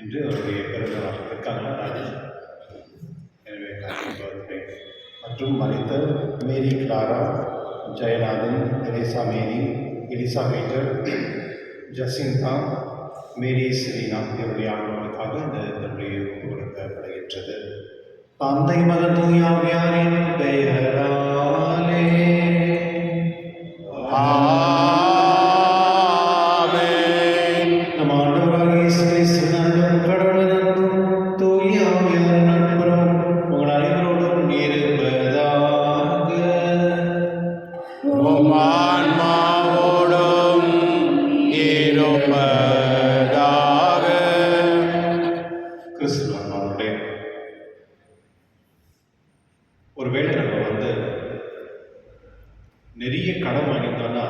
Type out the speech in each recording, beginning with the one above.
என்று அவருடைய பிறந்தநாள் இருக்காங்களா ராஜேஷ்? எனவே ஹாப்பி பர்த்டே. மற்றும் மறைத்த மேரி கிளாரா, ஜெயநாதன், தெரேசா மேரி, எலிசா பீட்டர், ஜசிந்தா, மேரி செலினா இவருடைய ஆண்டவர்களுக்காக இந்த தன்னுடைய கொடுக்கப்படுகின்றது. தந்தை மகன் தூயாவியாரின் பெயராலே நம் ஆண்டவராகிய இயேசு கிறிஸ்துவின் அன்பும் கடவுளின் அன்பும் தூய ஆவியாரின் நட்புறவும் உங்கள் அனைவரோடும் இருப்பதாக. உம் ஆன்மாவோடும் இருப்பதாக. கிறிஸ்துவனுடைய ஒருவேளை நம்ம நிறைய கடன் வாங்கிட்டோம்னா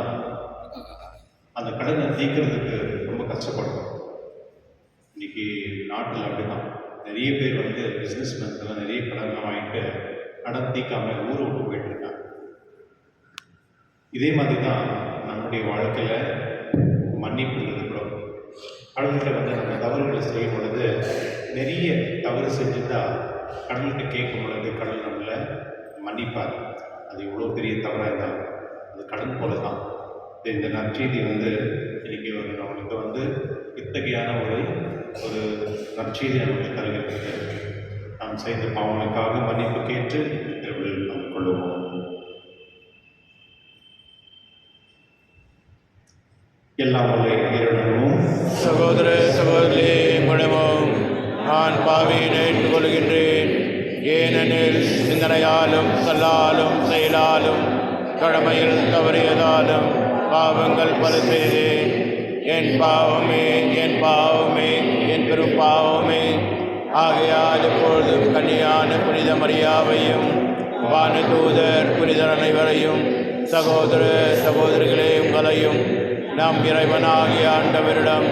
அந்த கடனை தீர்க்கிறதுக்கு ரொம்ப கஷ்டப்படுறோம். இன்னைக்கு நாட்டில் அப்படிதான் நிறைய பேர் பிஸ்னஸ் மேன்லாம் நிறைய கடன்லாம் வாங்கிட்டு கடன் தீர்க்காம ஊரை விட்டு போயிட்டு இருக்காங்க. இதே மாதிரி தான் நம்முடைய வாழ்க்கையில் மன்னிப்பு கூட கடவுள்கிட்ட நம்ம தவறுகளை செய்யும் பொழுது நிறைய தவறு செஞ்சுட்டா கடவுள்கிட்ட கேட்கும் பொழுது கடவுள் நம்மளை மன்னிப்பார். அது எவ்வளோ பெரிய தவறாக இருந்தாலும் அது கடன் போல தான். இந்த நற்செய்தி இன்னைக்கு நம்மளுக்கு இத்தகையான ஒரு நற்செய்தி நமக்கு தருகிறது. நாம் செய்த பாவங்களுக்காக மன்னிப்பு கேட்டு திருவிழா நாம் கொள்ளுவோம். எல்லாம் உள்ள இறைவனும் சகோதர சகோதரி மனமும் நான் பாவியினை ஏற்றுக்கொள்கின்றேன். ஏனெனில் சிந்தனையாலும் சொல்லாலும் செயலாலும் கடமையில் தவறியதாலும் பாவங்கள் பல செய்தேன். என் பாவமே என் பாவமே என் பெரும் பாவமே. ஆகையால் இப்பொழுதும் கன்னியான புனித மரியாவையும் வானதூதர் புனிதர் அனைவரையும் சகோதர சகோதரிகளே உங்களையும் நம் இறைவனாகிய ஆண்டவரிடம்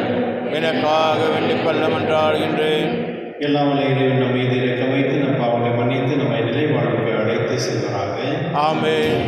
எனக்காக வேண்டிக் கொள்ள மன்றாடுகின்றேன். எல்லாம் உள்ள இறைவன் நம் மீது இறக்க வைத்து நம் பாவங்களை மன்னித்து நம்மை நிலை வாழ்வுக்கு அழைத்து செல்வராக. ஆமென்.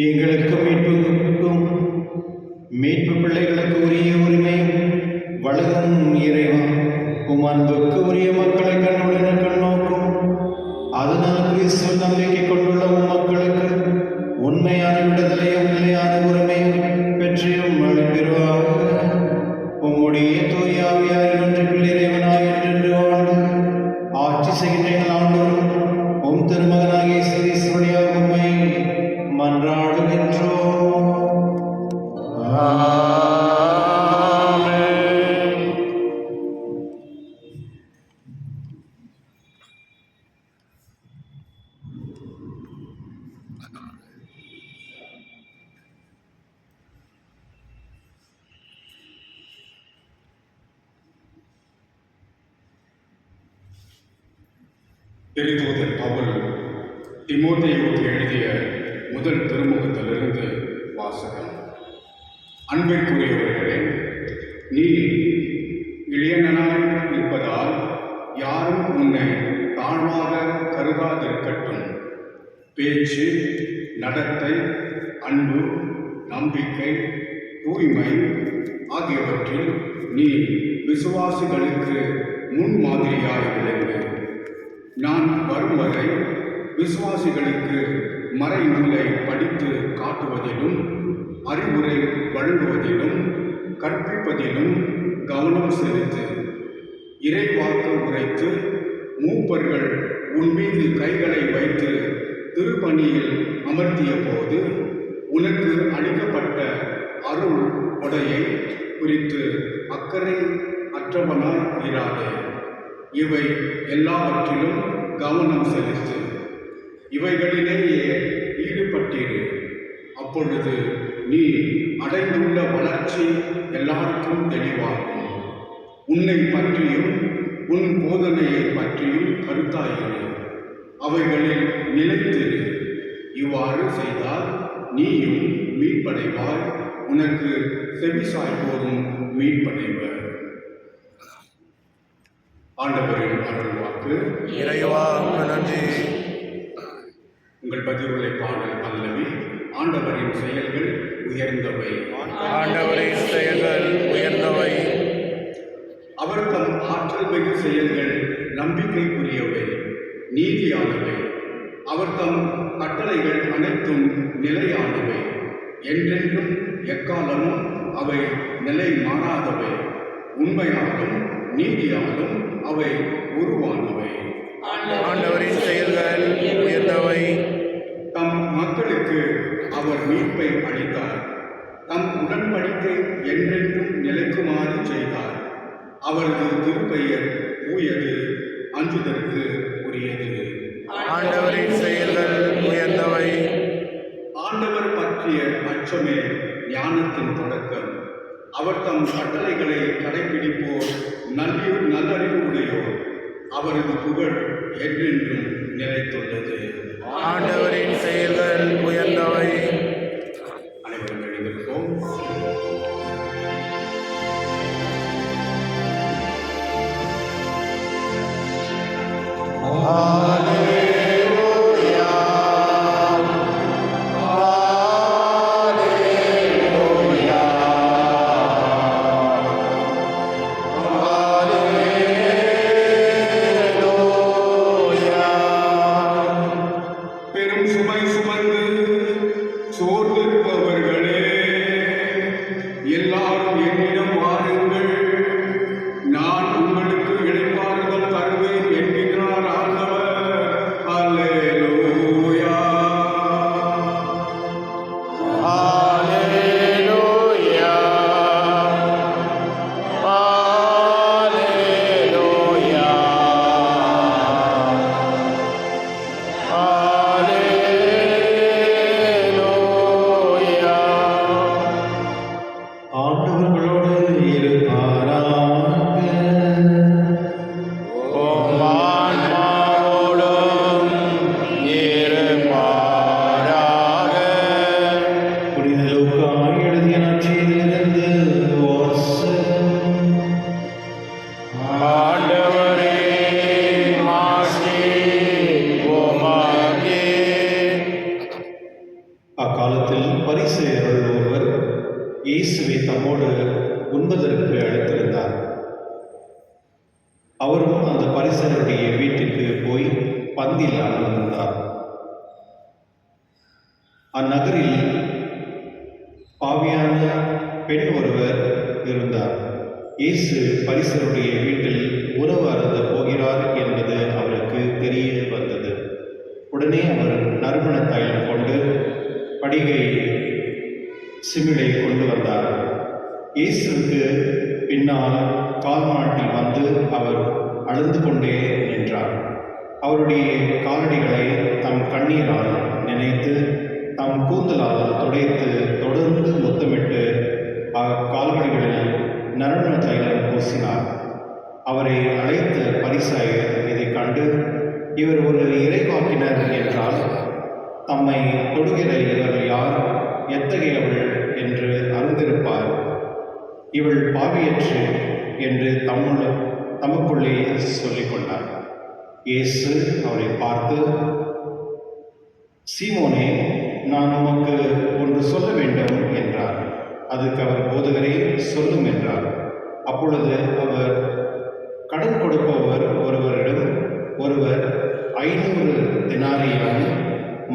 எங்களுக்கு மீட்புக்கும் மீட்பு பிள்ளைகளுக்கு உரிய உரிமையும் வழங்கும் இறைவா, உம் அன்புக்கு உரிய மக்களை கண்ணுடன் கண்ணோக்கும். அதனால் கிறிஸ்துவ நம்பிக்கை கொண்டுள்ள உம் மக்களுக்கு உண்மையான விடுதலையும் நிலையான உரிமையும் பெற்றியும் அளிப்பெறுவாக. உம்முடைய தூய ஆவியாரின் ஒன்றில் இறைவனாய் என்றென்று வாழ்ந்து ஆட்சி செய்கின்ற எங்கள் ஆண்டவரும் உம் திருமகனாகிய இயேசு கிறிஸ்து வழியாக உம்மை மன்றாடுகின்றோம். ஆமென். திருத்தூதர் பவுல் தீமோத்தேயுவுக்கு எழுதிய முதல் திருமுகத்திலிருந்து வாசகம். அன்பிற்குரியவர்களே, நீ இளைஞனாய் இருப்பதால் யாரும் உன்னை தாழ்வாக கருதாதிருக்கட்டும். பேச்சு, நடத்தை, அன்பு, நம்பிக்கை, தூய்மை ஆகியவற்றில் நீ விசுவாசிகளுக்கு முன்மாதிரியாய் விளங்கு. நான் வரும் வரை விசுவாசிகளுக்கு மறைநூலை படித்து காட்டுவதிலும் அறிவுரை வழங்குவதிலும் கற்பிப்பதிலும் கவனம் செலுத்து. இறைவாக்கு உரைத்து மூப்பர்கள் உன் மீது கைகளை வைத்து திருப்பணியில் அமர்த்திய போது உனக்கு அளிக்கப்பட்ட அருள் கொடையை குறித்து அக்கறை அற்றவனாய் இராதே. இவை எல்லாவற்றிலும் கவனம் செலுத்து. இவைகளிலேயே ஈடுபட்டிரு. அப்பொழுது நீ அடைந்துள்ள வளர்ச்சி எல்லாருக்கும் தெளிவாகும். உன்னை பற்றியும் உன் போதனையை பற்றியும் கருத்தாயிரு. அவைகளில் நிலைத்திரு. இவ்வாறு செய்தால் நீயும் மீட்படைவாய், உனக்கு செவிசாய்ப்போரும் மீட்படைவர். ஆண்டவரின் அருள் வாக்கு. இறைவா உமக்கு நன்றி. உங்கள் பதிவுரை பாடல் பல்லவி. ஆண்டவரின் செயல்கள் உயர்ந்தவை. ஆண்டவரின் செயல்கள் உயர்ந்தவை. அவர் தம் ஆற்றல் மிகு செயல்கள் நம்பிக்கைக்குரியவை, நீதியானவை. அவர் தம் கட்டளைகள் அனைத்தும் நிலையானவை. என்றென்றும் எக்காலமும் அவை நிலை மாறாதவை. உண்மையாலும் நீதியாலும் அவை உருவானவை. ஆண்டவரின் செயல்கள் உயர்ந்தவை. தம் மக்களுக்கு அவர் மீட்பை அளித்தார். தம் உடன்படிக்கை என்றென்றும் நிலைக்குமாறு செய்தார். அவரது திருப்பெயர் தூயது, அஞ்சுதற்கு உரியது. ஆண்டவரின் செயல்கள் உயர்ந்தவை. ஆண்டவர் பற்றிய அச்சமே ஞானத்தின் தொடக்கம். அவர் தம் கட்டளைகளை கடைபிடிப்போர் நல்லறிவு உடையோர். அவரது புகழ் என்றென்றும் நிலைத்துள்ளது. ஆண்டவரின் செயல்கள் உயர்ந்தவை. அனைவரும் எழுந்திருப்போம். பெரும் சுமை சுமந்து அக்காலத்தில் பரிசேயருள் ஒருவர் இயேசுவை தம்மோடு உண்பதற்கு அழைத்திருந்தார். அவரும் அந்த பரிசேயருடைய வீட்டிற்கு போய் பந்தியில் அமர்ந்திருந்தார். அந்நகரில் பாவியான பெண் ஒருவர் இருந்தார். இயேசு பரிசேயருடைய வீட்டில் உணவு அருந்த போகிறார் என்பது அவருக்கு தெரிய வந்தது. உடனே அவர் நறுமண தைலம் கொண்டு படிகை சிமிழை கொண்டு வந்தார். இயேசுவுக்கு பின்னால் கால் மாட்டி வந்து அவர் அழுந்து கொண்டே நின்றார். அவருடைய காலடிகளை தம் கண்ணீரால் நினைத்து தம் கூந்தலால் துடைத்து தொடர்ந்து முத்தமிட்டு கால்களில் நறுமண தைலம் பூசினார். அவரை அழைத்த பரிசேயர் இதை கண்டு, இவர் ஒரு இறைவாக்கினர் என்றால் தம்மை தொடுகிற இவர் யார், எத்தகையவள் என்று அறிந்திருப்பார். இவள் பாவியற்று என்று தமக்குள்ளே சொல்லிக் கொண்டார். இயேசு அவரை பார்த்து, சீமோனே, நான் உமக்கு ஒன்று சொல்ல வேண்டும் என்றார். அதுக்கு அவர், போதகரே, சொல்லும் என்றார். அப்பொழுது அவர், கடன் கொடுப்பவர் ஒருவரிடம் ஒருவர் 500 தெனாரியம்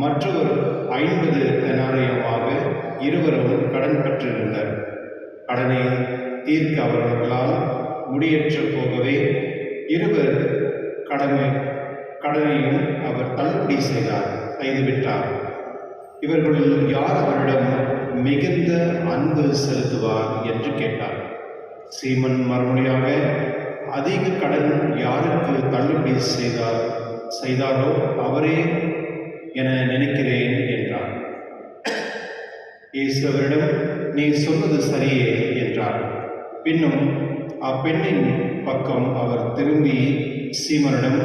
மற்றவர் 50 தெனாரியமாக இருவரும் கடன் பெற்றிருந்தனர். கடனை தீர்க்க அவர்களால் முடியற்ற போகவே இருவர் கடனையும் அவர் தள்ளுபடி செய்துவிட்டார். இவர்களுள் யார் அவரிடம் மிகுந்த அன்பு செலுத்துவார் என்று கேட்டார். சீமன் மறுமொழியாக, அதிக கடன் யாருக்கு தள்ளுபடி செய்தாரோ அவரே என நினைக்கிறேன் என்றார். இயேசு அவரிடம், நீ சொன்னது சரியே என்றார். பின்னும் அப்பெண்ணின் பக்கம் அவர் திரும்பி சீமனிடம்,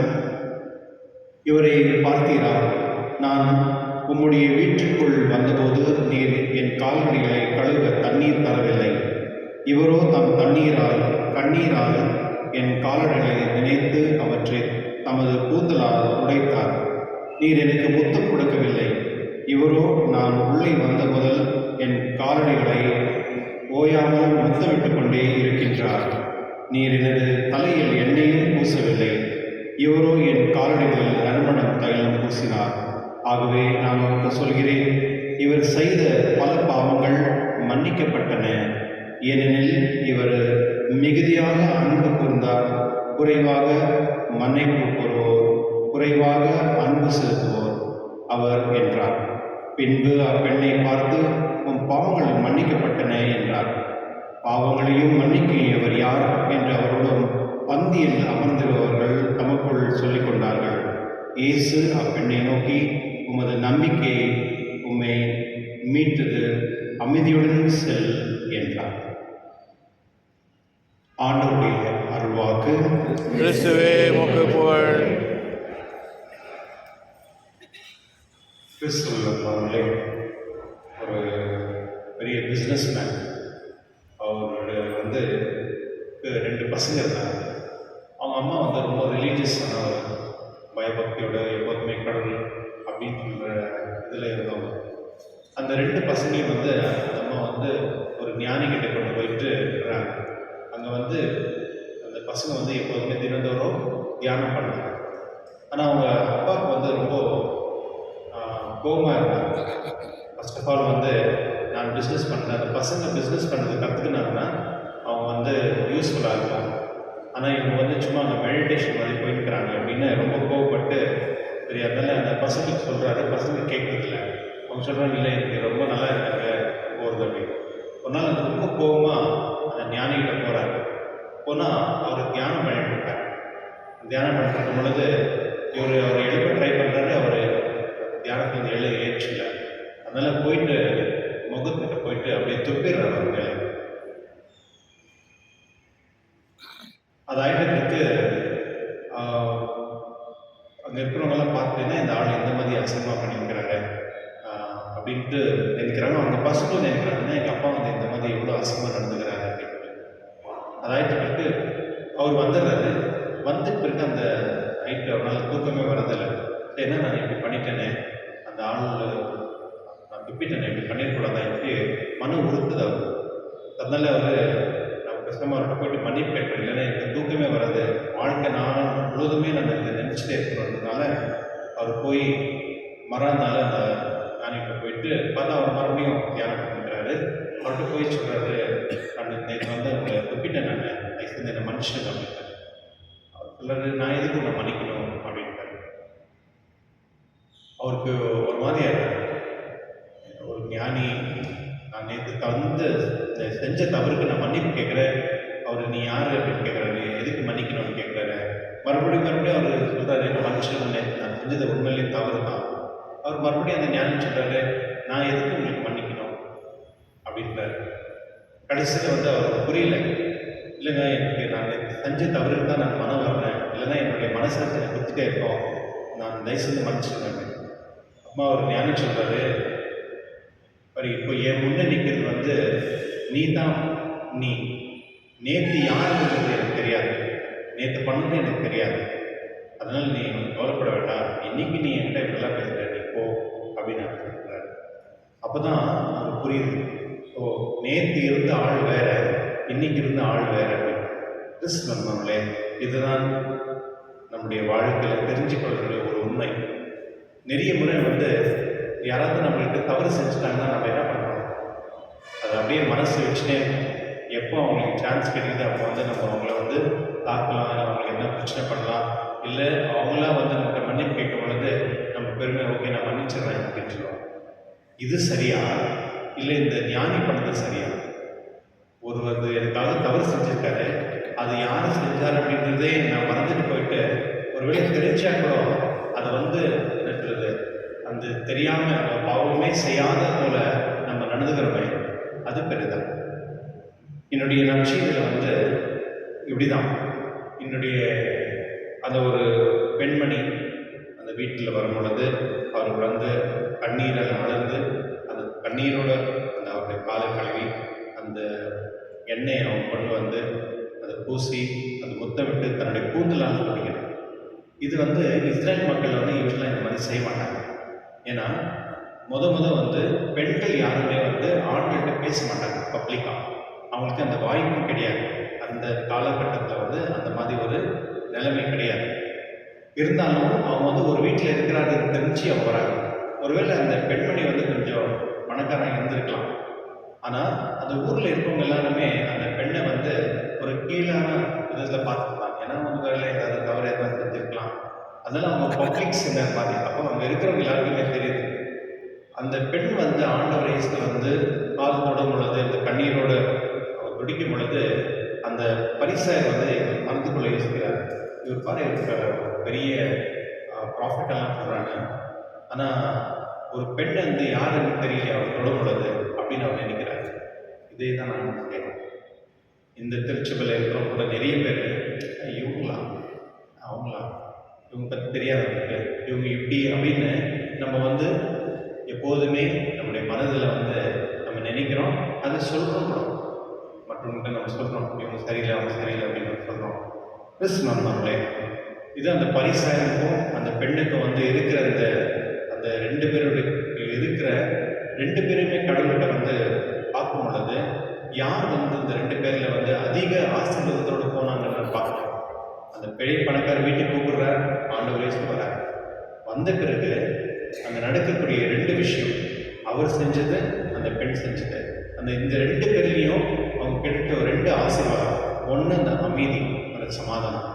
இவரை பார்த்தீரா? நான் உம்முடைய வீட்டுக்குள் வந்தபோது நீர் என் கால்களிகளை கழுவ தண்ணீர் தரவில்லை. இவரோ தம் கண்ணீரால் என் காலடிகளை நினைத்து அவற்றை தமது கூந்தலால் உடைத்தார். நீர் எனக்கு முத்தம் கொடுக்கவில்லை. இவரோ நான் உள்ளே வந்த முதல் என் காலடிகளை ஓயாமல் முத்தமிட்டுக் கொண்டே இருக்கின்றார். நீர் எனது தலையில் எண்ணெயும் பூசவில்லை. இவரோ என் காலடிகளில் நறுமணம் தைலம் பூசினார். ஆகவே நான் உனக்கு சொல்கிறேன், இவர் செய்த பல பாவங்கள் மன்னிக்கப்பட்டன, ஏனெனில் இவர் மிகுதியாக அன்பு கூர்ந்தார். குறைவாக மன்னிப்பு கூறுவோர் குறைவாக அன்பு செலுத்துவோர் அவர் என்றார். பின்பு அப்பெண்ணை பார்த்து, உன் பாவங்கள் மன்னிக்கப்பட்டன என்றார். பாவங்களையும் மன்னிக்கையவர் யார் என்று அவருடன் பந்தியில் அமர்ந்திருப்பவர்கள் தமக்குள் சொல்லிக் கொண்டார்கள். இயேசு அப்பெண்ணை நோக்கி, உமது நம்பிக்கை உம்மை மீட்டது, அமைதியுடன் செல் என்றார். ஆண்டவருடைய அருள்வாக்கு. கிறிஸ்துவே உமக்கு புகழ். கிறிஸ்துவர்களே, ஒரு பெரிய பிஸ்னஸ் மேன். அவரோட 2 பசங்க இருந்தாங்க. அவங்க அம்மா ரொம்ப ரிலீஜியஸான பயபக்தியோட எப்போதுமே கடவுள் அப்படின்னு சொல்கிற இதில் இருந்தவங்க. அந்த 2 பசங்களையும் அந்த அம்மா ஒரு ஞானிகிட்ட கொண்டு போயிட்டு இருக்கிறாங்க. அங்கே அந்த பசங்க எப்போதுமே தினந்தோறும் தியானம் பண்ணாங்க. ஆனால் அவங்க அப்பாவுக்கு ரொம்ப கோபமாக இருந்தாங்க. ஃபர்ஸ்ட் ஆஃப் ஆல் நான் பிஸ்னஸ் பண்ணுறேன், அந்த பசங்க பிஸ்னஸ் பண்ணுறது கற்றுக்கினாங்கன்னா அவங்க யூஸ்ஃபுல்லாக இருக்கும். ஆனால் இவங்க சும்மா அங்கே மெடிடேஷன் மாதிரி போயிருக்கிறாங்க அப்படின்னு ரொம்ப கோவப்பட்டு, சரி அதனால் அந்த பசங்களுக்கு சொல்கிறாரு. பசங்க கேட்குறதில்ல. அவங்க சொல்கிறாங்க, இல்லை எனக்கு ரொம்ப நல்லா இருக்காங்க போகிறது அப்படின்னு. ஒரு நாள் அது ரொம்ப கோபமாக அந்த ஞானிகிட்ட போகிறாரு. போனால் அவர் தியானம் பண்ணிட்டு இருக்கார். தியானம் பண்ணிட்டு இருக்கும் பொழுது அவர் எழுப்ப ட்ரை பண்ணுறாரு. அவர் தியானத்தில் ஏற்றில்லை. அதனால் போயிட்டு முகத்துக்கிட்ட போயிட்டு அப்படியே துப்பிடுறாரு அவர் மேலே. அது ஆயிட்டத்துக்கு அங்கே இருக்கிறவங்கெல்லாம் பார்த்துட்டேன்னா இந்த ஆள் எந்த மாதிரி அசிங்கமாக பண்ணியிருக்கிறாரு அப்படின்ட்டு நினைக்கிறாங்க. அவங்க பசங்களும் நினைக்கிறாங்கன்னா எங்கள் அப்பா இந்த மாதிரி எவ்வளோ அசிங்கமாக நடந்துக்கிறாரு அப்படின்ட்டு. அதாயிட்ட பிறகு அவர் வந்துடுறாரு. வந்த பிறகு அந்த நைட்டு அவரால் தூக்கமே வரதில்லை. ஏன்னா நான் இப்படி பண்ணிட்டேனே, அந்த ஆள் நான் இப்படி துப்பிட்டேன் இப்படி பண்ணிடக்கூடாதான்ட்டு மன உறுத்துது அவர். அதனால அவர் நம்ம கஷ்டமாக அவர்கிட்ட போயிட்டு மன்னிப்பு கேட்குறேன். இல்லைன்னா எனக்கு தூக்கமே வராது, வாழ்க்கை நான் முழுவதுமே நான் இதை நினச்சிட்டே இருக்கிறதுனால அவர் போய் மறாந்தால அந்த ஞானிகிட்ட போயிட்டு பார்த்தா அவர் மறுபடியும் தியானம் பண்ணிக்கிறாரு. அவர்கிட்ட போய் சொல்கிறாரு, நான் நேற்று வந்து உங்களை துப்பிட்டேன், நான் தயவுசெய்து என்னை மன்னிச்சிடுங்க அப்படின்ட்டார். அவர் சொல்கிறாரு, நான் எதுக்கு உன்னை மன்னிக்கணும் அப்படின்ட்டாரு. அவருக்கு ஒரு மாதிரியாக ஒரு ஞானி, நான் நேற்று தந்து செஞ்ச தவறுக்கு நான் மன்னிப்பு கேட்குறேன். அவர் நீ யார் அப்படின்னு கேட்குறாரு, எதுக்கு மன்னிக்கணும்னு கேட்குறாரு. மறுபடியும் அவர் சொல்கிறாரு, என்ன மன்னிச்சிருந்தேன், நான் செஞ்சது உண்மையிலேயே தவறு தான். அவர் மறுபடியும் அந்த ஞானி சொல்கிறாரு, நான் எதுக்கு உங்களுக்கு மன்னிக்கணும் அப்படின்றாரு. கடைசியில் வந்து அவருக்கு புரியல. இல்லைங்க, எனக்கு நான் செஞ்ச தவறுக்கு தான் நான் மனம் வர்றேன், இல்லைன்னா என்னுடைய மனசை கொடுத்துட்டே இருக்கோம், நான் தயவுசெய்து மன்னிச்சிருந்தேன். அம்மா அவர் ஞானி சொல்கிறாரு, இப்போ என் முன்னே நிற்கிறது வந்து நீ தான். நீ நேற்று யாருன்றது எனக்கு தெரியாது, நேற்று பண்ணது எனக்கு தெரியாது, அதனால் நீ கவலைப்பட வேண்டாம், இன்னைக்கு நீ என்கிட்ட இப்படிலாம் பேசுகிற, நீ போ அப்படின்னு அவர் சொல்கிறார். அப்போ தான் அவருக்கு புரியுது, ஸோ நேற்று இருந்த ஆள் வேற, இன்னைக்கு இருந்த ஆள் வேற அப்படின்னு. கிறிஸ்துவன் நம்மளே இதுதான் நம்முடைய வாழ்க்கையில் தெரிஞ்சுக்கொள்கிற ஒரு உண்மை. நிறைய முறை வந்து யாராவது நம்மளுக்கு தவறு செஞ்சுட்டாங்கன்னா நம்ம என்ன பண்ணுறோம், அதை அப்படியே மனசு வச்சுட்டே எப்போ அவங்களுக்கு சான்ஸ் கிடைக்குது அப்போ வந்து நம்ம அவங்கள வந்து தாக்கலாம், இல்லை அவங்களுக்கு என்ன பிரச்சனை பண்ணலாம், இல்லை அவங்களாம் வந்து நம்மகிட்ட மன்னிப்பு கேட்கும் பொழுது நம்ம பெருமை ஓகே நான் மன்னிச்சிடுறேன் அப்படின்னு சொல்லுவோம். இது சரியா இல்லை இந்த ஞானி பண்ணது சரியா? ஒருவர் எனக்காக தவறு செஞ்சுருக்காரு, அது யார் செஞ்சார் அப்படின்றதே நான் மறந்துட்டு போயிட்டு ஒருவேளை தெரிஞ்சா கூட அதை வந்து என்னது அந்த தெரியாமல் பாவமே செய்யாத போல நம்ம நடந்துக்கிறோமே, அது பெரிதான். என்னுடைய நற்செய்தியில் வந்து இப்படிதான், என்னுடைய அந்த ஒரு பெண்மணி அந்த வீட்டில் வரும் பொழுது அவர் வந்து கண்ணீரில் அழந்து அந்த கண்ணீரோட அந்த அவருடைய காலை கழுவி அந்த எண்ணெயை அவங்க கொண்டு வந்து அதை பூசி அந்த முத்தமிட்டு தன்னுடைய கூந்தலால் குடிக்கிறார். இது வந்து இஸ்ரேல் மக்கள் வந்து யூஸ்வலாக இந்த மாதிரி செய்ய மாட்டாங்க. ஏன்னா வந்து பெண்கள் யாருமே வந்து ஆண்கள்கிட்ட பேச மாட்டாங்க பப்ளிக்காக, அவங்களுக்கு அந்த வாய்ப்பும் கிடையாது. அந்த காலகட்டத்தில் வந்து அந்த மாதிரி ஒரு நிலைமை கிடையாது. இருந்தாலும் அவங்க வந்து ஒரு வீட்டில் இருக்கிறாருன்னு தெரிஞ்சு அவங்க வராங்க. ஒருவேளை அந்த பெண்மணி வந்து கொஞ்சம் பணக்காரங்க இருந்திருக்கலாம், ஆனால் அந்த ஊரில் இருக்கவங்க எல்லாருமே அந்த பெண்ணை வந்து ஒரு கீழான விதத்தில் பார்த்துருப்பாங்க. ஏன்னா வந்து வேலை ஏதாவது தவறு ஏதாவது செஞ்சுருக்கலாம், அதெல்லாம் அவங்க பப்ளிக் சின்னர் மாதிரி. அப்போ அங்கே இருக்கிறவங்க எல்லாருக்குமே தெரியுது. அந்த பெண் வந்து ஆண்டவர் இயேசு வந்து கால் தொடும் பொழுது இந்த கண்ணீரோடு அவர் துடிக்கும் பொழுது அந்த பரிசாயர் வந்து மனத்துக்குள்ளே யோசிக்கிறார், இவர் பாரு இவருக்கு பெரிய ப்ராஃபிட்டெல்லாம் சொல்கிறாங்க, ஆனால் ஒரு பெண் வந்து யாருன்னு தெரியல அவர் தொடும் பொழுது அப்படின்னு அவர் நினைக்கிறார். இதே தான் நான் நினைக்கிறேன். இந்த திருச்சபையில் இருக்கிறவங்க கூட நிறைய பேர் இவங்களா அவங்களா இவங்க பற்றி தெரியாதவங்களுக்கு இவங்க இப்படி அப்படின்னு நம்ம வந்து எப்போதுமே நம்முடைய மனதில் வந்து நம்ம நினைக்கிறோம், அதை சொல்கிறோம் கூட மற்றவங்கள்ட்ட நம்ம சொல்கிறோம், இவங்க சரியில்லை அவங்க சரியில்லை அப்படின்னு சொல்கிறோம். கிறிஸ்துவன் நம்மளே இது அந்த பரிசாயனுக்கும் அந்த பெண்ணுக்கும் வந்து இருக்கிற அந்த ரெண்டு பேருடைய இருக்கிற ரெண்டு பேருமே கடவுள்கிட்ட வந்து பார்க்கும் பொழுது யார் வந்து இந்த ரெண்டு பேரில் வந்து அதிக ஆசீர்வாதத்தோடு போனாங்கன்னு பார்க்கணும். அந்த பெரிய பணக்கார வீட்டுக்கு கூப்பிடுறார், ஆண்டவரே சொல்கிறார். வந்த பிறகு அங்கே நடக்கக்கூடிய ரெண்டு விஷயம், அவர் செஞ்சது அந்த பெண் செஞ்சது, இந்த ரெண்டு பேர்லையும் அவங்க கிடைத்த ரெண்டு ஆசீர்வாதம். ஒன்று அந்த அமைதி, அந்த சமாதானம்.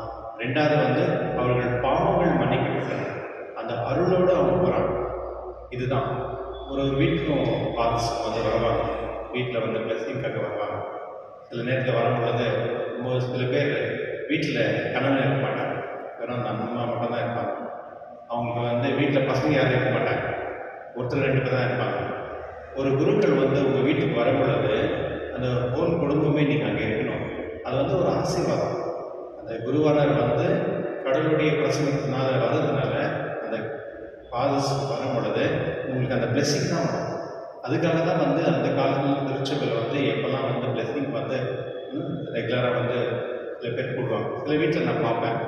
ரெண்டாவது வந்து அவர்கள் பாவங்கள் மன்னிக்கப்பட்டன, அந்த அருளோடு அவங்க போகிறாங்க. இதுதான் ஒரு வீட்டுக்கும் பார்த்து வந்து வருவாங்க, வீட்டில் வந்து பிளஸிங்காக வருவாங்க. சில நேரத்தில் வரும்பொழுது சில பேர் வீட்டில் கணவன் இருக்க மாட்டாங்க, வெறும் அந்த அம்மா மட்டும் தான் இருப்பாங்க. அவங்க வந்து வீட்டில் பசங்க யாரும் இருக்க மாட்டாங்க, ஒருத்தர் ரெண்டு பேர் தான் இருப்பாங்க. ஒரு குருக்கள் வந்து உங்கள் வீட்டுக்கு வரும் பொழுது அந்த ஹோல் குடும்பமே நீங்கள் அங்கே இருக்கணும். அது வந்து ஒரு ஆசீர்வாதம். அந்த குருவானர் வந்து கடவுளுடைய பிரசனத்தினால வர்றதுனால அந்த ஃபாதர்ஸ் வரும் பொழுது உங்களுக்கு அந்த பிளெஸிங் தான் வரும். அதுக்காக தான் வந்து அந்த காலத்தில் திருச்சபையில் வந்து எப்போல்லாம் வந்து பிளெஸிங் வந்து ரெகுலராக வந்து சில பேர் கூடுவாங்க. சில வீட்டில் நான் பார்ப்பேன்,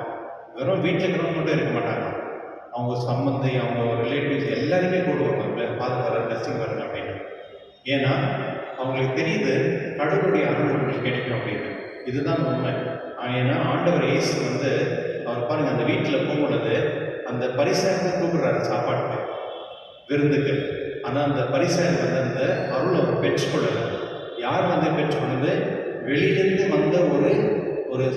வெறும் வீட்டில் இருக்கிறவங்க மட்டும் இருக்க மாட்டாங்க, அவங்க சம்பந்தி, அவங்க ரிலேட்டிவ்ஸ் எல்லாருமே கூடுவாங்க, ஃபாதர் வர பிளஸிங் வருங்க அப்படின்னு. ஏன்னா அவங்களுக்கு தெரியுது கடவுளுடைய அருள் உங்களுக்கு கிடைக்கும் அப்படின்னு. இதுதான் உண்மை. ஏன்னா ஆண்டவர் இயேசு வந்து அவர் பாருங்கள், அந்த வீட்டில் போகும்பொழுது அந்த பரிசாரத்தை கூப்பிடுறாரு சாப்பாட்டுக்கு, விருந்துக்கு. ஆனால் அந்த பரிசாரம் வந்து அந்த அருள் அவர் பெற்றுக்கொள்ளலை. யார் வந்து பெற்றுக்கொண்டது? வெளியிலிருந்து வந்த ஒரு ஒரு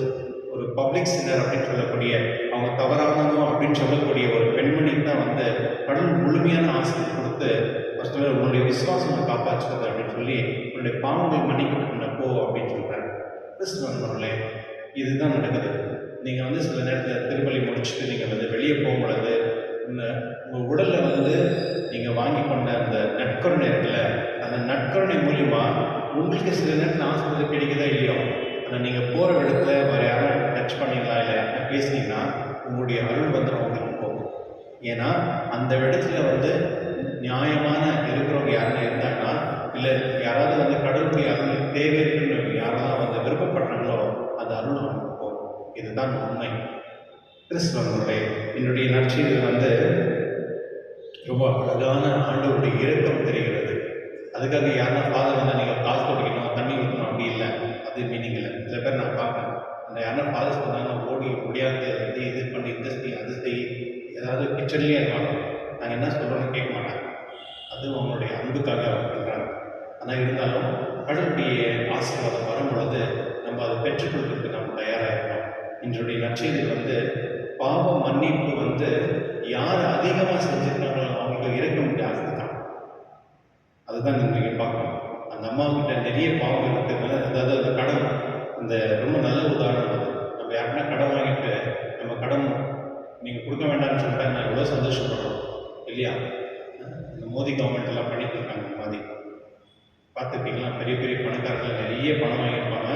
ஒரு பப்ளிக் சின்னர் அப்படின்னு சொல்லக்கூடிய, அவங்க தவறானவங்க அப்படின்னு சொல்லக்கூடிய ஒரு பெண்மணிக்கு தான் வந்து கடவுள் முழுமையான ஆசிரியர் கொடுத்து ஃபஸ்ட்டு உன்னுடைய விசுவாசத்தை காப்பாற்றுறது அப்படின்னு சொல்லி உன்னுடைய பாவங்கள் மன்னிக்கப்பட்டு போ அப்படின்னு சொல்கிறாங்க. கிறிஸ்துவர்களே, இதுதான் நடக்குது. நீங்கள் வந்து சில நேரத்தில் திருப்பலி முடிச்சுட்டு நீங்கள் வந்து வெளியே போகும்பொழுது உங்கள் உடலில் வந்து நீங்கள் வாங்கி கொண்ட அந்த நற்கருணை இருக்குல்ல, அந்த நற்கருணை மூலிமா உங்களுக்கு சில நேரத்தில் ஆஸ்பத்திரி கிடைக்குதா இல்லையோ, ஆனால் நீங்கள் போகிற இடத்துல வேறு யாரும் டச் பண்ணிங்களா இல்லை யாரும் பேசுனீங்கன்னா உங்களுடைய அருள் வந்து அவங்களுக்கு போகும். ஏன்னா அந்த இடத்துல வந்து நியாயமான இருக்கிறவங்க யாரும் இருந்தாங்கன்னா, இல்லை யாராவது வந்து கடவுளுடைய அருள் தேவை இருக்குன்னு யாரெல்லாம் வந்து விருப்பப்படுறாங்களோ அந்த அருள் அவங்களுக்கு போகும். இதுதான் உண்மை. கிறிஸ்தவர்களுடைய என்னுடைய நற்செய்தி வந்து ரொம்ப அழகான ஆண்டவருடைய இரக்கம் தெரிகிறது. அதுக்காக யாருன்னா ஃபாதர் வந்து நீங்கள் காசு கொடுக்கணும், தண்ணி ஊற்றணும் அப்படி இல்லை, அது மீனிங் இல்லை. சில பேர் நான் பார்ப்பேன், அந்த யாருன்னா ஃபாதர் சொன்னாங்க ஓடி முடியாது வந்து இது பண்ணி இந்த செய் அது செய், ஏதாவது கிச்சன்லேயே இருப்பாங்க. நாங்கள் என்ன சொல்கிறோன்னு கேட்க மாட்டாங்க. அது அவங்களுடைய அன்புக்காக பண்ணுறாங்க. ஆனால் இருந்தாலும் கடவுளுடைய ஆசீர்வாதம் வரும் பொழுது நம்ம அதை பெற்றுக்கொள்றதுக்கு நம்ம தயாராக இருக்கோம். இன்றைய நற்செய்தி வந்து பாவ மன்னிப்பு வந்து யார் அதிகமாக செஞ்சுருக்காங்களோ அவங்களுக்கு இரக்கம் ஜாஸ்தி தான். அதுதான் நீங்கள் பார்க்கணும். அந்த அம்மாவுக்கிட்ட நிறைய பாவம் இருக்கிறதுனால, அதாவது அந்த கடன், இந்த ரொம்ப நல்ல உதாரணம் அது. நம்ம யாருன்னா கடன் வாங்கிட்டு நம்ம கடன் நீங்கள் கொடுக்க வேண்டாம்னு சொல்லிட்டா நான் எவ்வளோ சந்தோஷப்படுறோம் இல்லையா? இந்த மோடி கவர்மெண்ட் எல்லாம் பண்ணிட்டு இருக்காங்க. இந்த மாதிரி பார்த்துருக்கீங்களா? பெரிய பெரிய பணக்காரர்கள் நிறைய பணம் வாங்கியிருப்பாங்க,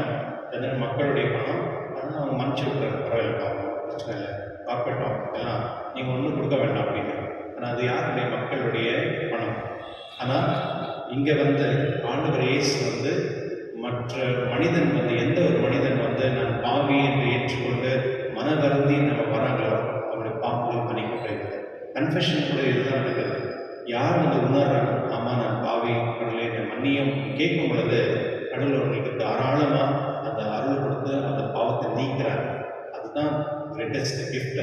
அதனால் மக்களுடைய பணம், அதனால் அவங்க மன்னிச்சு விட்றாங்க, பரவாயில்ல பிரச்சனை இல்லை, கார்பரேட் எல்லாம் நீங்கள் ஒன்றும் கொடுக்க வேண்டாம் அப்படின்னு. ஆனால் அது யாருடைய? மக்களுடைய பணம். ஆனால் இங்கே வந்து ஆண்டவர் இயேசு வந்து மற்ற மனிதன் வந்து எந்த ஒரு மனிதன் வந்து நான் பாவி என்று ஏற்றுக்கொண்டு மன வருந்தி நம்ம வராங்களோ அவருடைய பாவங்கள் மன்னிக்கப்படுகிறது. கன்ஃபெஷன் கூட இதுதான் நடக்குது. யார் வந்து உணர்றாங்க, ஆமாம் நான் பாவி, கடவுளை என்னை மன்னியும் கேட்கும் பொழுது கடவுள் அவர்களுக்கு தாராளமாக அந்த அருள் கொடுத்து அந்த பாவத்தை நீக்கிறாங்க. அதுதான் கிரேட்டஸ்ட் கிஃப்ட்.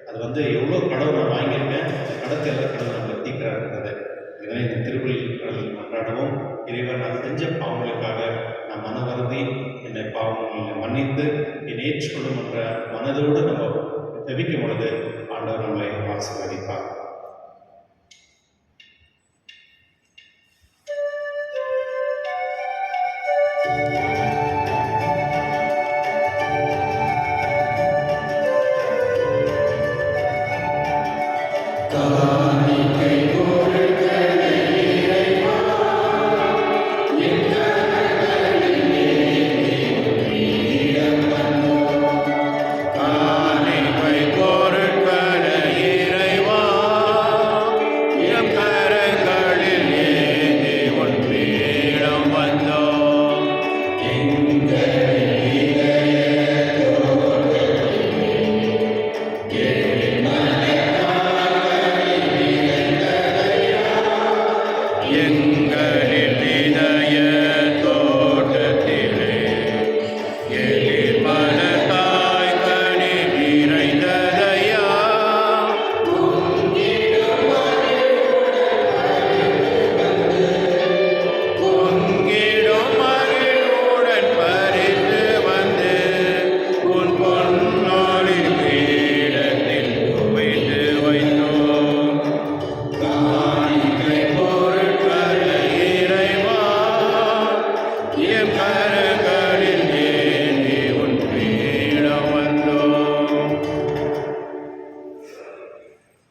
அது வந்து எவ்வளோ கடவுள் நான் வாங்கியிருக்கேன், அந்த கடத்தை எல்லாம் கடவுள் நம்மளை தீக்கிறாருன்றது. இதனை இந்த திருவள்ளியில் கடவுள் கொண்டாடவும், இறைவன் நான் செஞ்ச பாவங்களுக்காக நான் மன வருந்தி என்னை பாவங்களை மன்னித்து என்னை ஏற்றுக்கொள்ளும் என்ற மனதோடு நம்ம ஜெபிக்கும் பொழுது ஆண்டவர் நம்மளை ஆசீர்வதிப்பார்.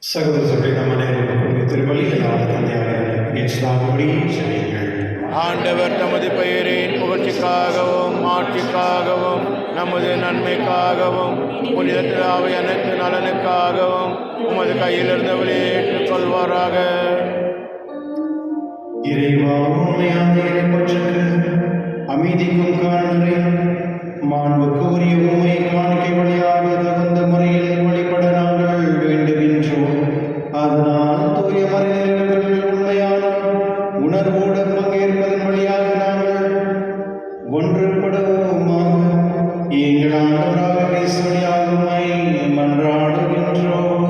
சகோதரர்களே, நம் அனைவருக்கும் திருவள்ளியில் தந்தையாகும்படி செய்யுங்கள். ஆண்டவர் தமது பெயரின் புகழ்ச்சிக்காகவும் ஆட்சிக்காகவும் நமது நன்மைக்காகவும் புனிதத்திலாவை அனைத்து நலனுக்காகவும் உமது கையிலிருந்தவளே ஏற்றுக்கொள்வாராக. இறைவா, உண்மையான இறைப்பற்றுக்கு அமைதிக்கும் காரணரே, மாண்புக்கு உரிய உண்மை காணிக்கை வழியாக தகுந்த முறையில் வழிபட நாங்கள் வேண்டுகின்றோம். மறைநிலைகளில் உண்மையான உணர்வோடு பங்கேற்பதன் வழியாக நாங்கள் ஒன்றுபடுவோமாக. எங்கள் ஆண்டவராக கிறிஸ்து வழியாக உம்மை மன்றாடுகின்றோம்.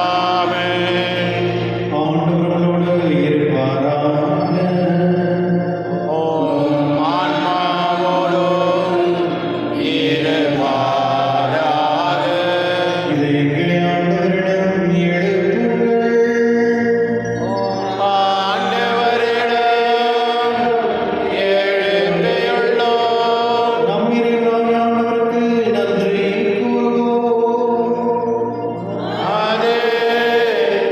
ஆமென். ஆண்டவரோடு இருப்பாராக. ஓம் ஆன்மாவோடும் இருப்பாராக. இதை எங்களை ஆண்டவரிடம் எழுப்புங்கள். ஆண்டவரிடம் எழுப்பியுள்ளோம். நம் இறைவனாகிய ஆண்டவருக்கு நன்றி கூறுவோம். அது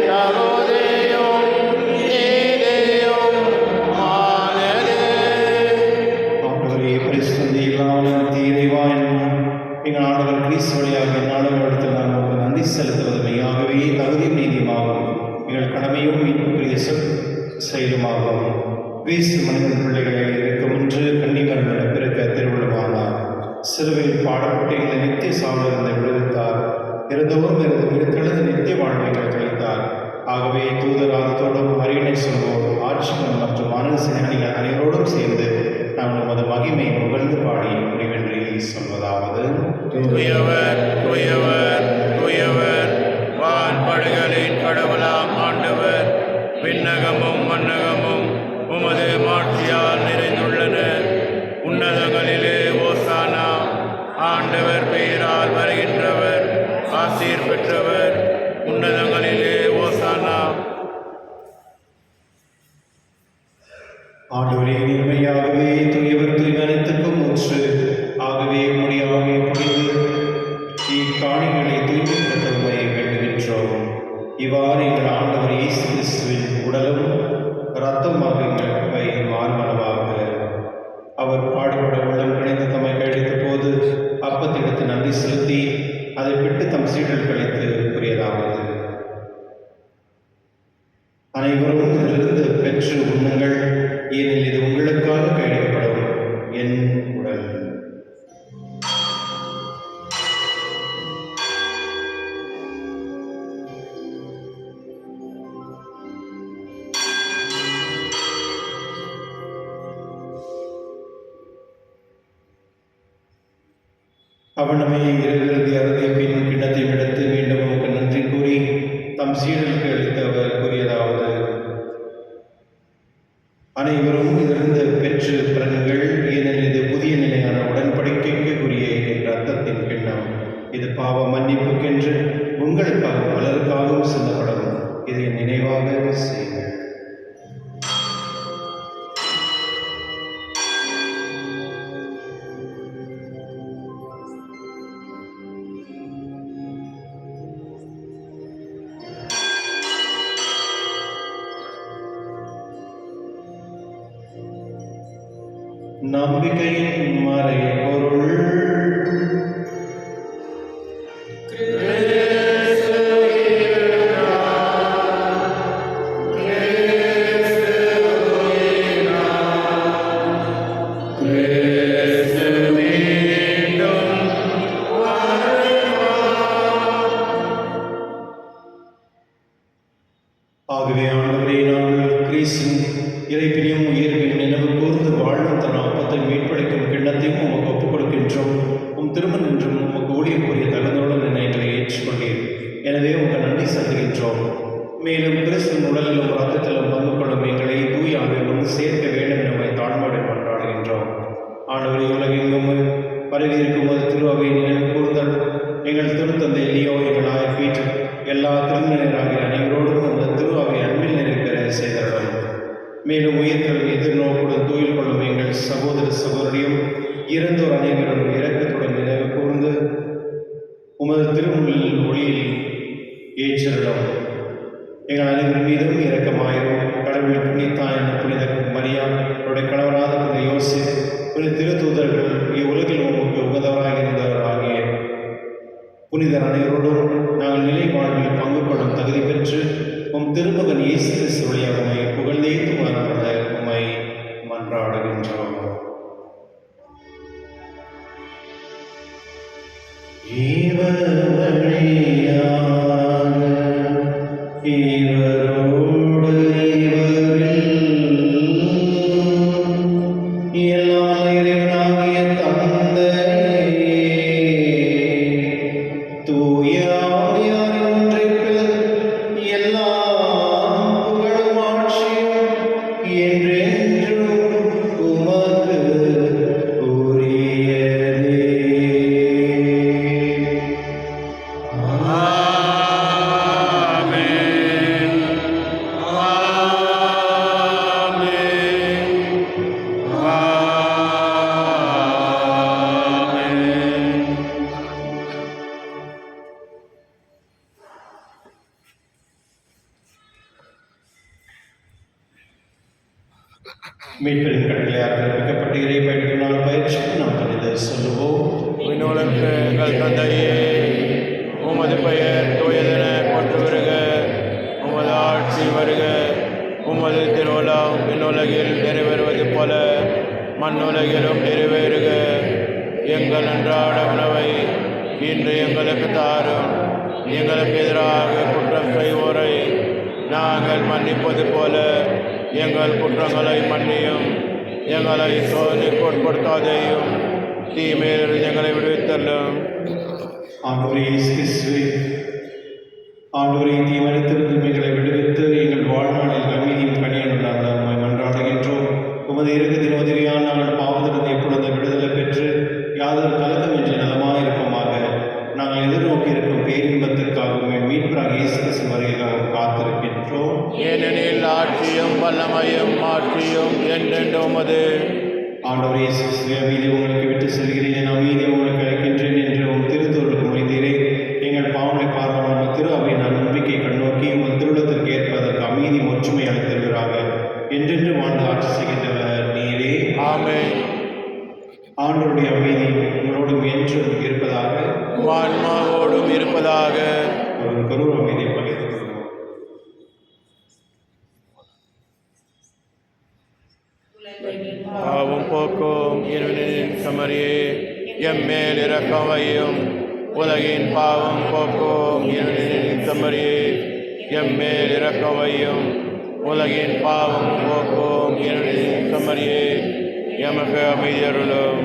தகுதியும் நீதியும் ஆனது. ஆண்டவரே, பரிசுத்தந்தை இல்லாமல் இறைவா என்னும் எங்கள் ஆண்டவர் கிறிஸ்து வழியாக நாடுகளிடத்தில் நாங்கள் உங்களுக்கு நன்றி செலுத்துவது மெய்யாகவே தகுதியும் நீதியுமாகும். எங்கள் கடமையும் மீட்புக்குரிய செயலுமாகும். கிறிஸ்து மனிதன் பிள்ளைகளை இருக்குமென்று கன்னிமரிடம் பிறக்க திருவிழமானார். சிலுவையில் பாடப்பட்டு எங்களை நித்திய சாவிலிருந்து விடுவித்தார். இருந்தவரும் இருத்தெழுந்த நித்திய வாழ்வை எங்களுக்கு அளித்தார். ஆகவே தூதராகத்தோடும் அரியணை சொல்வோம் ஆட்சிகள் மற்றும் அனைவரும் அனைவரோடும் சேர்ந்து நாங்கள் நமது மகிமை புகழ்ந்து பாடி முடிவென்றி சொல்வதாவது: தூயவர் தூயவர் தூயவர் வான்படைகளின் கடவுளாம் ஆண்டவர். விண்ணகமும் மன்னகமும் உமது மாட்சியால் நிறைந்துள்ளன. உன்னதங்களிலே ஓசானா. ஆண்டவர் பெயரால் வருகின்றவர் ஆசீர் பெற்றவர். உன்னதங்களிலே ஓசானா. ஆண்டவரே, உண்மையாகவே தூயவர் தூய்மை அனைத்துக்கும் ஊற்று. ஆகவே முடியாகவே புரிந்து இக்காணிகளை தூய்மைப்படுத்த உம்மை வேண்டுகின்றோம். இவ்வாறு எங்கள் ஆண்டவர் இயேசு கிறிஸ்துவின் உடலும் இரத்தமாக எங்களுக்கு மாறுமளவாக அவர் பாடுபட உள்ளம் கிடைத்து தம்மை கழித்த போது அப்பத்திடத்து நன்றி செலுத்தி அதை விட்டு தம் சீடர்கள் கழித்து கூறியதாவது: அனைவரும் இதிலிருந்து பெற்று உண்ணுங்கள், ஏனெனில் இது உங்களுக்காக கையளிக்கப்படும் என் உடல். அவனமே இறுதி அறுதிய பின் கிண்ணத்தையும் எடுத்து மீண்டும் உமக்கு நன்றி கூறி தம் சீடர்களுக்கு அளித்தவர் கூறியதாவது: அனைவரும் இதிலிருந்து பெற்று பிறகுங்கள், ஏனெனில் இது புதிய நிலையான உடன்படிக்கைக்குரிய என் ரத்தத்தின் கிண்ணம். இது பாவ மன்னிப்புக்கென்று உங்களுக்காக பலருக்காகவும் சிந்தப்படும். இதை நினைவாக செய்யுங்கள். நம்பிக்கையின் மறைபொருள். ஆகவே ஆண்டவரே, நாங்கள் கிறிஸ்துவின் இறைப்பினையும் உயிர்ப்பின் நினைவு கூர்ந்து வாழும் தன் அப்பத்தை மீட்பளிக்கும் கிண்ணத்தையும் உமக்கு ஒப்புக் கொடுக்கின்றோம். உம் திருமணம் என்றும் உமக்கு ஊழியக்கூடிய தகுந்தோடு நினைகளை ஏற்றுக்கொண்டீர். எனவே உங்கள் நன்றி செலுத்துகின்றோம். மேலும் கிறிஸ்துவின் உடலிலும் ரத்தத்திலும் பங்கு கொள்ளும் எங்களை தூய ஆவியில் வந்து சேர்க்க வேண்டும் என தாழ்மையுடன் கொண்டாடுகின்றோம். ஆண்டவரே, உலகெங்கும் பரவி இருக்கும் ஒரு திருவாவை நினைவு கூர்ந்தல். எங்கள் திருத்தந்தை எலியோ, எங்கள் ஆயர் பீட்டர், எல்லா திருநிலையராகிய அனைவரோடும் அந்த திருவாவை அன்பில் நிறைவேற செய்தார்கள். மேலும் உயிர்கள் எதிர்நோக்குடன் தூயில் கொள்ளும் எங்கள் சகோதர சகோதரியும் இறந்தோர் அனைவரும் இரக்கத்துடன் நினைவு கூர்ந்து உமது திருமுள்ளில் ஒளியில் ஏற்றலும். எங்கள் அனைவரின் மீதும் இரக்கமாயிரும். கடவுள் புனித்தாய் புனித மரியா, அவருடைய கணவராத புனித யோசேப், புனித திருத்தூதர்கள், இவ்வுலகில் உமக்கு உகந்தவராக இருந்தவராகிய புனிதர் அனைவரோடும் நாங்கள் நிலை வாழ்வில் பங்கு கொள்ளும் தகுதி பெற்று உம் திருமகன் இயேசு கிறிஸ்து வழியாக உம்மை புகழ்ந்தேத்துமாறாக உம்மை மன்றாடுகின்றோம். இவர் வழியாக மீட்பெரும் கட்டளையால் பிறப்பிக்கப்பட்ட இறை பயிற்சியினால் பயிற்சிக்கு நாம் பதில் சொல்லுவோம். விண்ணோருக்கு எங்கள் தந்தையே, உமது பெயர் தூயதென போற்று வருக, உமது ஆட்சி வருக, உமது திருவுளம் விண்ணுலகில் நிறைவேறுவது போல மண்ணுலகிலும் நிறைவேறுக. எங்கள் அன்றாட உணவை இன்று எங்களுக்கு தாரும். எங்களுக்கு எதிராக குற்றம் செய்வோரை நாங்கள் மன்னிப்பது போல எங்கள் குற்றங்களை மன்னியும். எங்களை சோதனைக்கு உட்படுத்தாதேயும், தீமையிலிருந்து எங்களை விடுவித்தள்ளும். ஆண்டவரே இயேசு கிறிஸ்துவே, ஆண்டவரே தீமனித்திருந்தும் எங்களை விடுவித்து எங்கள் வாழ்நாளில் அமைதியும் கனியும் நாங்கள் மன்றாடுகின்றோம். உமது இரக்கத்தின் உதவியால் நாங்கள் பாவத்திலிருந்து எப்பொழுது விடுதலை பெற்று யாதொரு கலக்கமின்றி நலமாயிருப்போமாக. நாங்கள் எதிர்நோக்கி இருக்கும் பேரின்பத்திற்காகவும் மீட்பராக இயேசு கிறிஸ்து வருகைக்காகவும் காத்திருக்கின்றோம். ஏனெனில் ஆட்சியும் வல்லமையும் மாற்றியும் என்றென்று உமது. ஆண்டவரே இயேசு கிறிஸ்துவே, அமைதி உங்களுக்கு விட்டு செல்கிறேன், அமைதி உங்களுக்கு அழைக்கின்றேன் என்று உங்கள் திருத்தொருக்கு மொழிந்தீரே. எங்கள் பாவனை பாராமல் திரு அவை நான் நம்பிக்கை கண்ணோக்கி உங்கள் திருடத்திற்கு ஏற்பதற்கு அமைதி ஒற்றுமை அளித்திருக்கிறாங்க. என்றென்று வாழ்ந்து ஆட்சி செய்கின்றவர் நீரே. ஆமென். ஆண்டவருடைய அமைதி உங்களோடும் என்றும் இருப்பதாக. ஆன்மாவோடும் இருப்பதாக. ஒரு கரூர் அமைதியை பகிர்ந்து கொள்வோம். பாவம் போக்கும் இறைவனின் சமரியே, எம்மேல் இரக்கம் வையும். உலகின் பாவம் போக்கும் இறைவனின் சமரியே, எம்மேல் இரக்கம் வையும். உலகின் பாவம் போக்கும் இறைவனின் சமரியே, எமக்கு அமைதி அருளும்.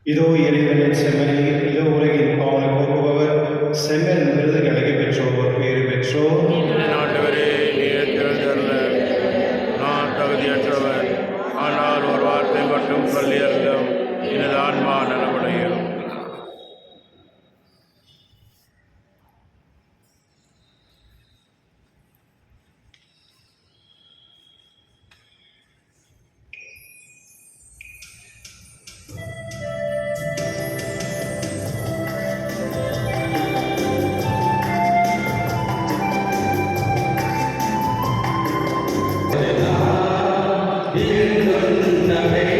இதோ இறைவனின் செம்மறி, இதோ உலகின் பாவனை போக்குபவர். செம்மறின் விருது அழைக்க பெற்றோர் பேறு பெற்றோர். நாட்டவரே, நீர் திறந்தருள நான் தகுதியற்றவர். ஆனால் ஒரு வார்த்தை மட்டும் சொல்லி அருளும், எனது ஆன்மா நலமடையும். Amen.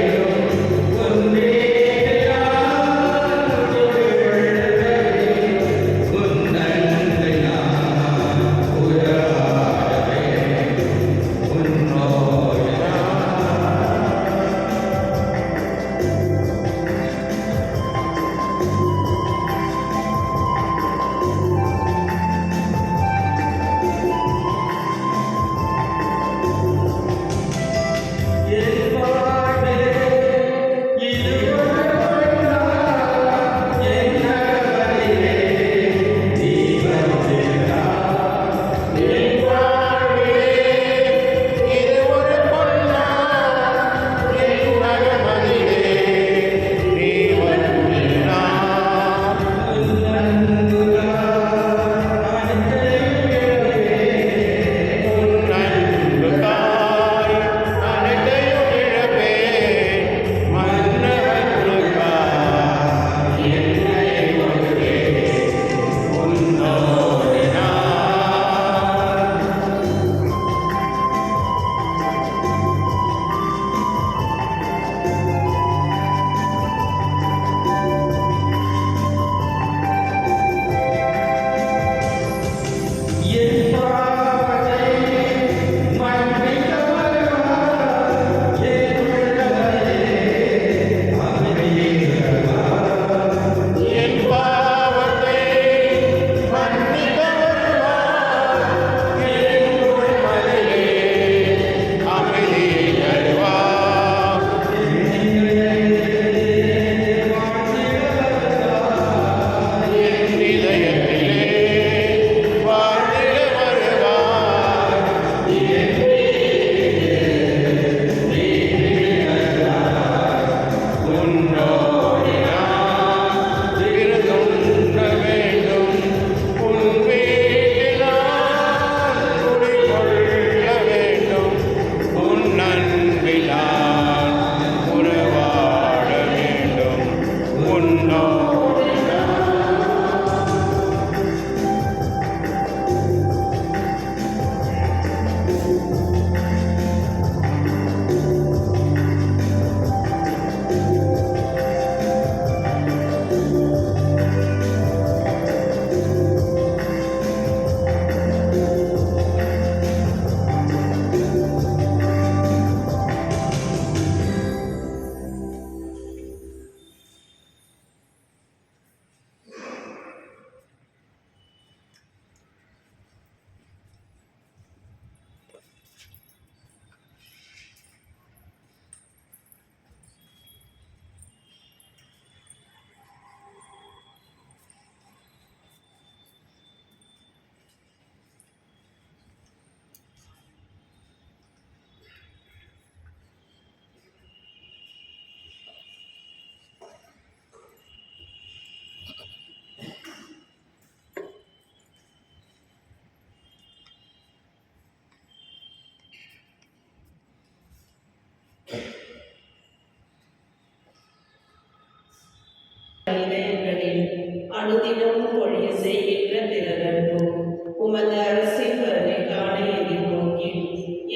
அனுதினமும் பொழிய செய்கின்ற திறனன்பும் உமது அரசின் வருகைக்கான எதிர்நோக்கி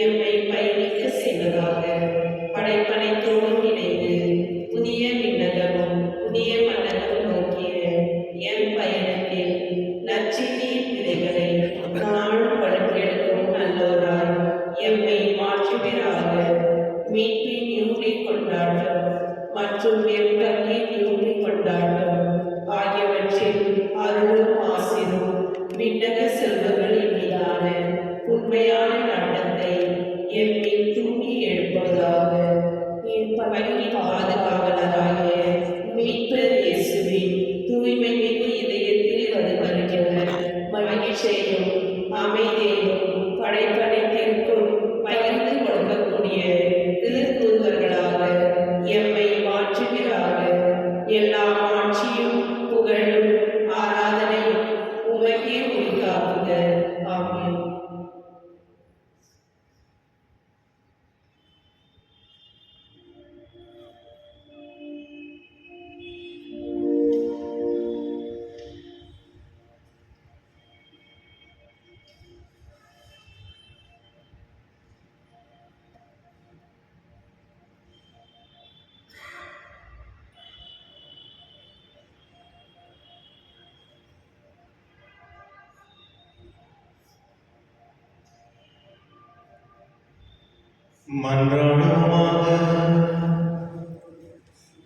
எம்மை பயணிக்க செய்வதாக. படைப்பனைத்தோடும் இணைந்து புதிய விண்ணகமும் புதிய மன்னகம் நோக்கிய எம் பயணத்தில் நற்செய்தியின் விதைகளை நாளும் படுத்தெடுக்கும் நல்லோராய் எம்மை மாற்றுகிறாக. மீட்பின் யூபி கொண்டாட்டம் மற்றும் எம்பங்கின் யூபி கொண்டாட்டம் ஆகியவற்றில் அருளும் ஆசிரும் விண்ணக செல்வங்களின் மீதான உண்மையான நாட்டத்தை எம்மில் தூண்டி எழுப்புவதாக. வங்கி பாதுகாவலராகிய மீட்பர் இயேசுவின் தூய்மை மிகு இதயத்தில் வருகின்ற மகிழ்ச்சியையும் அமைதியையும் படைப்படைத்திற்கும் பகிர்ந்து கொடுக்கக்கூடிய திருத்தூதர்களாக எம்மை மாற்றுகிறார்கள். எல்லா ஆட்சியும் புகழும் ஆராதனையும் உமக்கே உரித்தாக்குக. ஆமென். மன்றாடுவோமாக.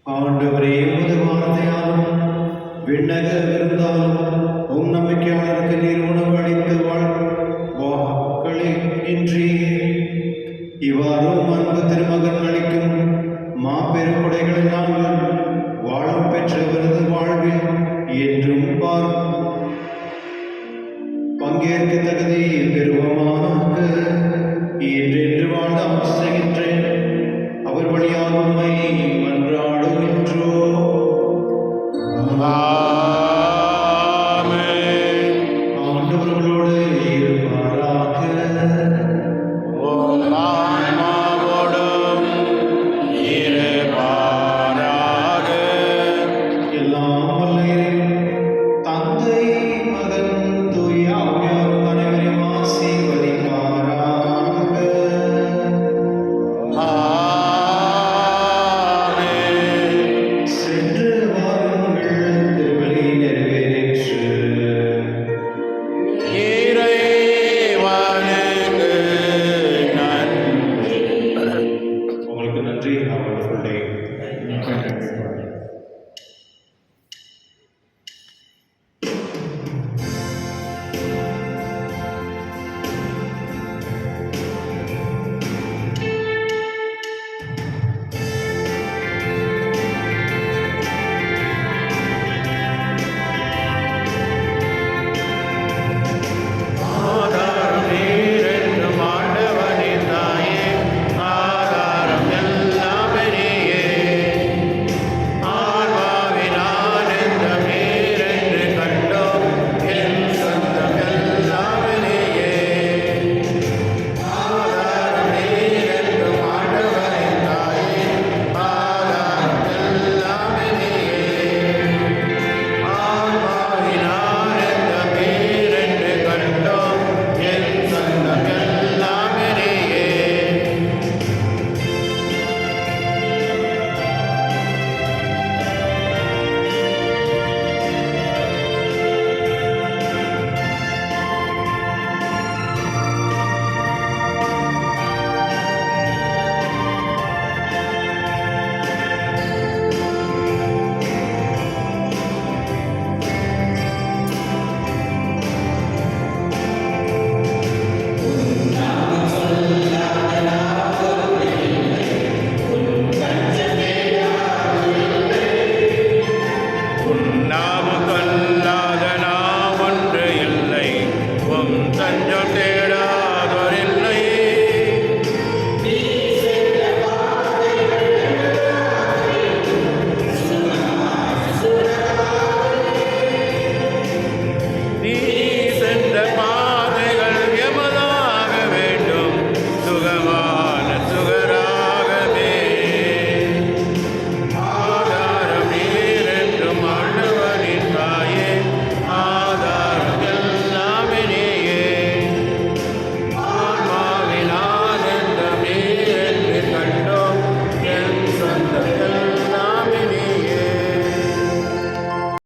ஆண்டவரே, உமது வார்த்தையாலும் விண்ணக விருந்தாலும் உம் நம்பிக்கையாளருக்கு நீர் உணவு அளித்து வாக்களிக்கின்றீர். இவ்வாறு அன்பு திருமகன் அளிக்கும் மாபெரும் கொடைகளை நாங்கள்